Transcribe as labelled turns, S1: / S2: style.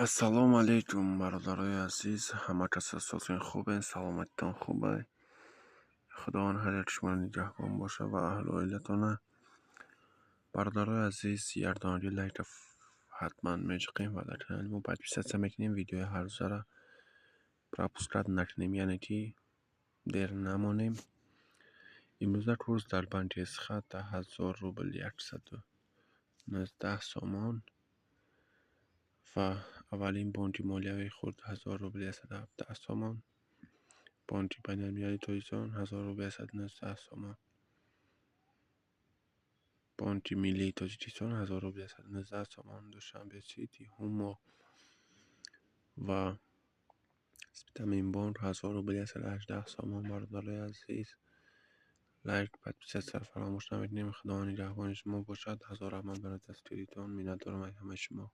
S1: السلام علیکم برادرای عزیز، همه کس حالتون خوبه، سلامتتان خوبه. خدا هر یک شما نگهبان باشه و اهل و عائلتون. برادرای عزیز یاردانی لایک حتما میچقیم و در کانال ما подписаться میکنیم، ویدیو هر روز را пропускать نکنیم، یعنی که دیر نمانیم. امروز کورس در بانک اسخات 1000 روبل 119 سامان و اولین بانک مالیوی خود 1000 روبل 117 سامان. بانک بین‌المللی تاجیکستان 1000 روبل 119 سامان. بانک ملی تاجیکستان 1000 روبل 119 سامان. دوشنبه سیتی هومو و سپتامین بانک 1000 روبل 118 سامان. برادرای عزیز لایک подписаться فراموش نکنید. خدا نگهبان شما باشد. هزار رحمت بر دستگیریتان. می‌نه دارم همه شما.